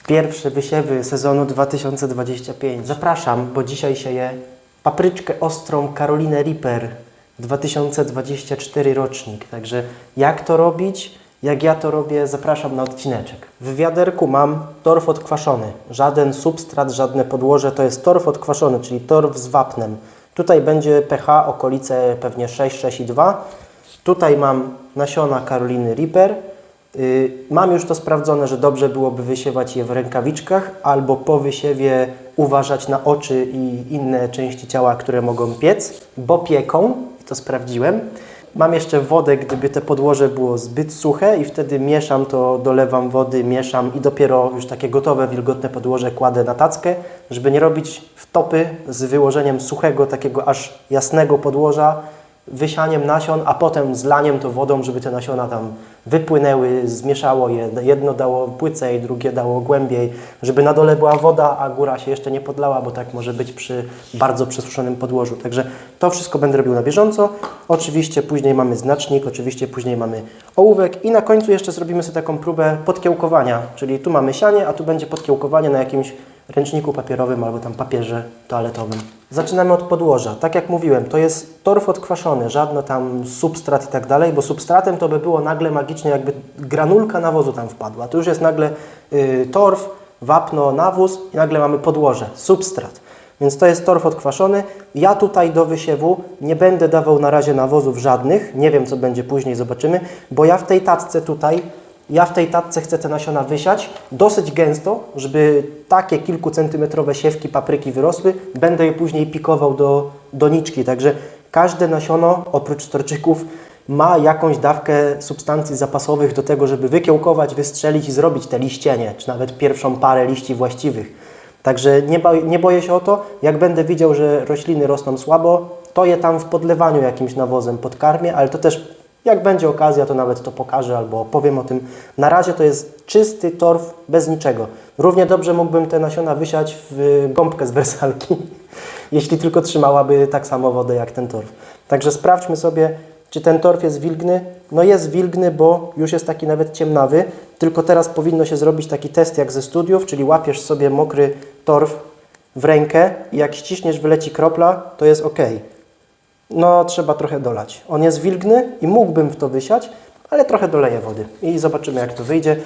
Pierwsze wysiewy sezonu 2025. Zapraszam, bo dzisiaj sieję papryczkę ostrą Carolinę Reaper 2024 rocznik. Także jak to robić, jak ja to robię, zapraszam na odcineczek. W wiaderku mam torf odkwaszony. Żaden substrat, żadne podłoże, to jest torf odkwaszony, czyli torf z wapnem. Tutaj będzie pH okolice pewnie 6, 6,2. Tutaj mam nasiona Caroliny Reaper. Mam już to sprawdzone, że dobrze byłoby wysiewać je w rękawiczkach albo po wysiewie uważać na oczy i inne części ciała, które mogą piec, bo pieką, to sprawdziłem. Mam jeszcze wodę, gdyby to podłoże było zbyt suche i wtedy mieszam to, dolewam wody, mieszam i dopiero już takie gotowe, wilgotne podłoże kładę na tackę, żeby nie robić wtopy z wyłożeniem suchego, takiego aż jasnego podłoża, wysianiem nasion, a potem zlaniem to wodą, żeby te nasiona tam wypłynęły, zmieszało je. Jedno dało płycej, drugie dało głębiej, żeby na dole była woda, a góra się jeszcze nie podlała, bo tak może być przy bardzo przesuszonym podłożu. Także to wszystko będę robił na bieżąco. Oczywiście później mamy znacznik, oczywiście później mamy ołówek i na końcu jeszcze zrobimy sobie taką próbę podkiełkowania, czyli tu mamy sianie, a tu będzie podkiełkowanie na jakimś ręczniku papierowym albo tam papierze toaletowym. Zaczynamy od podłoża. Tak jak mówiłem, to jest torf odkwaszony, żadno tam substrat i tak dalej, bo substratem to by było nagle magicznie, jakby granulka nawozu tam wpadła. Tu już jest nagle torf, wapno, nawóz i nagle mamy podłoże, substrat. Więc to jest torf odkwaszony. Ja tutaj do wysiewu nie będę dawał na razie nawozów żadnych, nie wiem co będzie później, zobaczymy, bo ja w tej tacce tutaj chcę te nasiona wysiać dosyć gęsto, żeby takie kilkucentymetrowe siewki papryki wyrosły. Będę je później pikował do doniczki, także każde nasiono, oprócz storczyków, ma jakąś dawkę substancji zapasowych do tego, żeby wykiełkować, wystrzelić i zrobić te liścienie, czy nawet pierwszą parę liści właściwych. Także nie boję się o to. Jak będę widział, że rośliny rosną słabo, to je tam w podlewaniu jakimś nawozem podkarmię, ale to też jak będzie okazja, to nawet to pokażę albo opowiem o tym. Na razie to jest czysty torf bez niczego. Równie dobrze mógłbym te nasiona wysiać w gąbkę z wersalki, jeśli tylko trzymałaby tak samo wodę jak ten torf. Także sprawdźmy sobie, czy ten torf jest wilgny. No jest wilgny, bo już jest taki nawet ciemnawy, tylko teraz powinno się zrobić taki test jak ze studiów, czyli łapiesz sobie mokry torf w rękę i jak ściśniesz, wyleci kropla, to jest ok. No, trzeba trochę dolać. On jest wilgny i mógłbym w to wysiać, ale trochę doleję wody i zobaczymy jak to wyjdzie.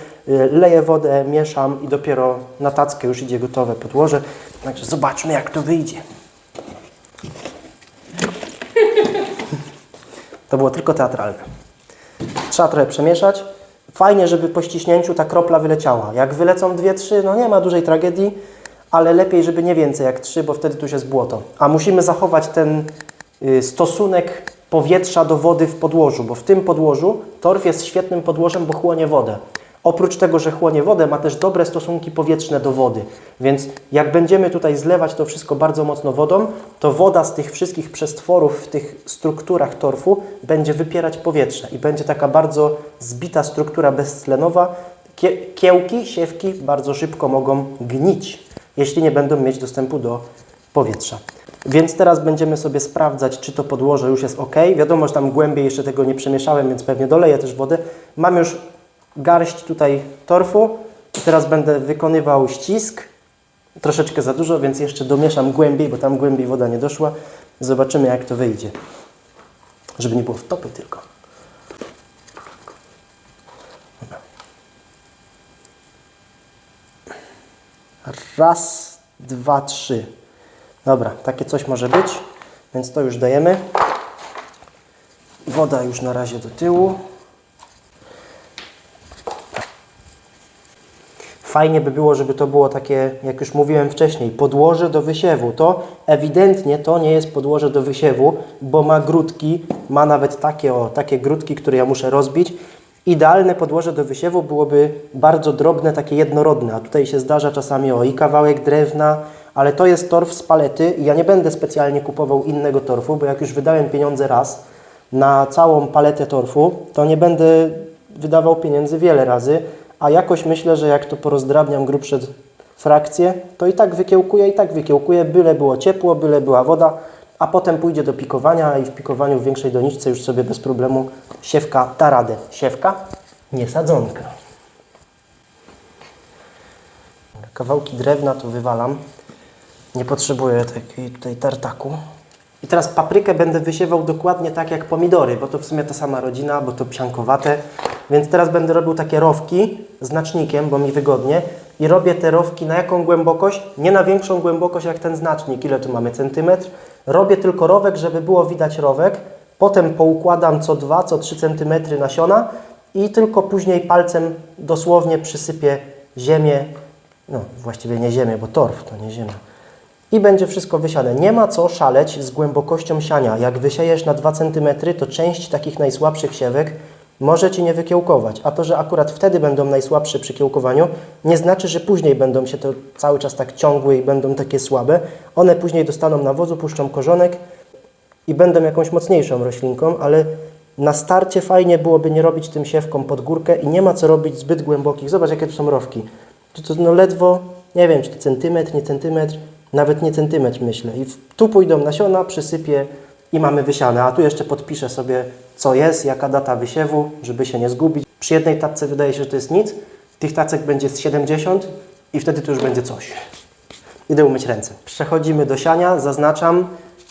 Leję wodę, mieszam i dopiero na tackę już idzie gotowe podłoże. Także zobaczmy jak to wyjdzie. To było tylko teatralne. Trzeba trochę przemieszać. Fajnie, żeby po ściśnięciu ta kropla wyleciała. Jak wylecą 2-3, no nie ma dużej tragedii, ale lepiej, żeby nie więcej jak 3, bo wtedy tu już jest błoto. A musimy zachować ten stosunek powietrza do wody w podłożu, bo w tym podłożu torf jest świetnym podłożem, bo chłonie wodę. Oprócz tego, że chłonie wodę, ma też dobre stosunki powietrzne do wody, więc jak będziemy tutaj zlewać to wszystko bardzo mocno wodą, to woda z tych wszystkich przestworów w tych strukturach torfu będzie wypierać powietrze i będzie taka bardzo zbita struktura beztlenowa. Kiełki, siewki bardzo szybko mogą gnić, jeśli nie będą mieć dostępu do powietrza. Więc teraz będziemy sobie sprawdzać, czy to podłoże już jest ok. Wiadomo, że tam głębiej jeszcze tego nie przemieszałem, więc pewnie doleję też wodę. Mam już garść tutaj torfu i teraz będę wykonywał ścisk. Troszeczkę za dużo, więc jeszcze domieszam głębiej, bo tam głębiej woda nie doszła. Zobaczymy jak to wyjdzie. Żeby nie było wtopy tylko. Raz, dwa, trzy. Dobra, takie coś może być, więc to już dajemy. Woda już na razie do tyłu. Fajnie by było, żeby to było takie, jak już mówiłem wcześniej, podłoże do wysiewu. To ewidentnie to nie jest podłoże do wysiewu, bo ma grudki, ma nawet takie grudki, które ja muszę rozbić. Idealne podłoże do wysiewu byłoby bardzo drobne, takie jednorodne, a tutaj się zdarza czasami i kawałek drewna, ale to jest torf z palety i ja nie będę specjalnie kupował innego torfu, bo jak już wydałem pieniądze raz na całą paletę torfu, to nie będę wydawał pieniędzy wiele razy, a jakoś myślę, że jak to porozdrabniam grubsze frakcje, to i tak wykiełkuję, byle było ciepło, byle była woda, a potem pójdzie do pikowania i w pikowaniu w większej doniczce już sobie bez problemu siewka da radę. Siewka, nie sadzonka. kawałki drewna to wywalam. Nie potrzebuję takiej tutaj tartaku. I teraz paprykę będę wysiewał dokładnie tak jak pomidory, bo to w sumie ta sama rodzina, bo to psiankowate. Więc teraz będę robił takie rowki znacznikiem, bo mi wygodnie. I robię te rowki na jaką głębokość? Nie na większą głębokość jak ten znacznik. Ile tu mamy? Centymetr. Robię tylko rowek, żeby było widać rowek. Potem poukładam co 2, co 3 cm nasiona i tylko później palcem dosłownie przysypię ziemię. No właściwie nie ziemię, bo torf to nie ziemia. I będzie wszystko wysiane. Nie ma co szaleć z głębokością siania. Jak wysiejesz na 2 cm, to część takich najsłabszych siewek może Ci nie wykiełkować. A to, że akurat wtedy będą najsłabsze przy kiełkowaniu, nie znaczy, że później będą się to cały czas tak ciągłe i będą takie słabe. One później dostaną nawozu, puszczą korzonek i będą jakąś mocniejszą roślinką, ale na starcie fajnie byłoby nie robić tym siewkom pod górkę i nie ma co robić zbyt głębokich. Zobacz, jakie tu są rowki. To no ledwo, nie wiem, czy to centymetr, nie centymetr, nawet nie centymetr myślę. I tu pójdą nasiona, przysypię i mamy wysiane. A tu jeszcze podpiszę sobie, co jest, jaka data wysiewu, żeby się nie zgubić. Przy jednej tacce wydaje się, że to jest nic. Tych tacek będzie z 70 i wtedy to już będzie coś. Idę umyć ręce. Przechodzimy do siania, zaznaczam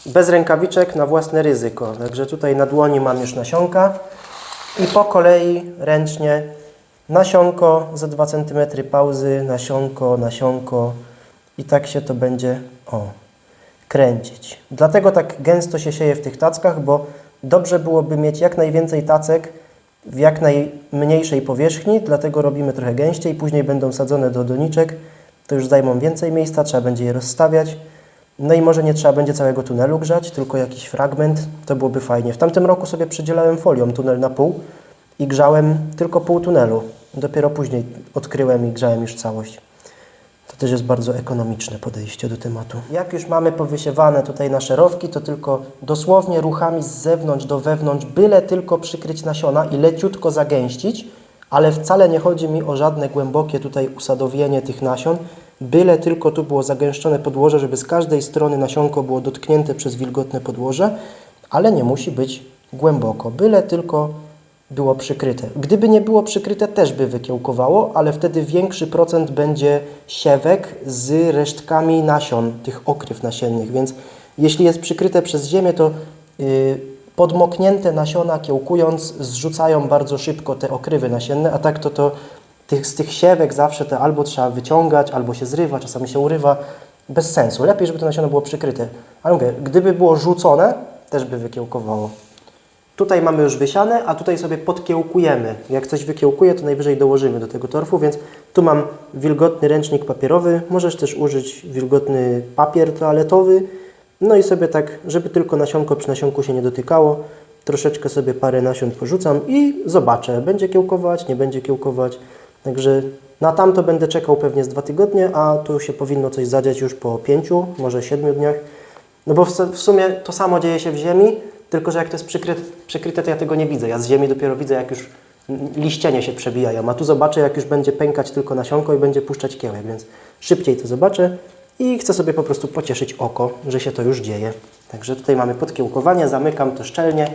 bez rękawiczek na własne ryzyko. Także tutaj na dłoni mam już nasionka i po kolei ręcznie nasionko za 2 cm pauzy, nasionko, nasionko i tak się to będzie kręcić. Dlatego tak gęsto się sieje w tych tackach, bo dobrze byłoby mieć jak najwięcej tacek w jak najmniejszej powierzchni, dlatego robimy trochę gęściej, później będą sadzone do doniczek, to już zajmą więcej miejsca, trzeba będzie je rozstawiać. No i może nie trzeba będzie całego tunelu grzać, tylko jakiś fragment, to byłoby fajnie. W tamtym roku sobie przydzielałem folią tunel na pół i grzałem tylko pół tunelu. Dopiero później odkryłem i grzałem już całość. To też jest bardzo ekonomiczne podejście do tematu. Jak już mamy powysiewane tutaj nasze rowki, to tylko dosłownie ruchami z zewnątrz do wewnątrz, byle tylko przykryć nasiona i leciutko zagęścić, ale wcale nie chodzi mi o żadne głębokie tutaj usadowienie tych nasion, byle tylko tu było zagęszczone podłoże, żeby z każdej strony nasionko było dotknięte przez wilgotne podłoże, ale nie musi być głęboko, byle tylko było przykryte. Gdyby nie było przykryte, też by wykiełkowało, ale wtedy większy procent będzie siewek z resztkami nasion, tych okryw nasiennych, więc jeśli jest przykryte przez ziemię, to podmoknięte nasiona kiełkując zrzucają bardzo szybko te okrywy nasienne, a tak z tych siewek zawsze te albo trzeba wyciągać, albo się zrywa, czasami się urywa. Bez sensu. Lepiej, żeby to nasiono było przykryte. Ale mówię, gdyby było rzucone, też by wykiełkowało. Tutaj mamy już wysiane, a tutaj sobie podkiełkujemy. Jak coś wykiełkuje, to najwyżej dołożymy do tego torfu, więc tu mam wilgotny ręcznik papierowy. Możesz też użyć wilgotny papier toaletowy. No i sobie tak, żeby tylko nasionko przy nasionku się nie dotykało, troszeczkę sobie parę nasion porzucam i zobaczę, będzie kiełkować, nie będzie kiełkować. Także na tamto będę czekał pewnie z 2 tygodnie, a tu się powinno coś zadziać już po 5, może 7 dniach. No bo w sumie to samo dzieje się w ziemi, tylko że jak to jest przykryte, to ja tego nie widzę. Ja z ziemi dopiero widzę, jak już liścienie się przebijają, a tu zobaczę, jak już będzie pękać tylko nasionko i będzie puszczać kiełek, więc szybciej to zobaczę i chcę sobie po prostu pocieszyć oko, że się to już dzieje. Także tutaj mamy podkiełkowanie, zamykam to szczelnie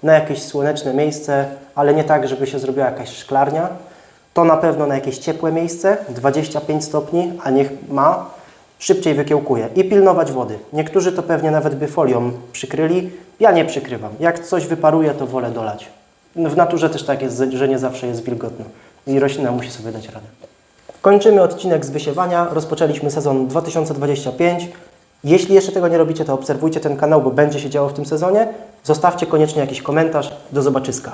na jakieś słoneczne miejsce, ale nie tak, żeby się zrobiła jakaś szklarnia. To na pewno na jakieś ciepłe miejsce, 25 stopni, a niech ma, szybciej wykiełkuje. I pilnować wody. Niektórzy to pewnie nawet by folią przykryli, ja nie przykrywam. Jak coś wyparuje, to wolę dolać. W naturze też tak jest, że nie zawsze jest wilgotno i roślina musi sobie dać radę. Kończymy odcinek z wysiewania. Rozpoczęliśmy sezon 2025. Jeśli jeszcze tego nie robicie, to obserwujcie ten kanał, bo będzie się działo w tym sezonie. Zostawcie koniecznie jakiś komentarz. Do zobaczyska.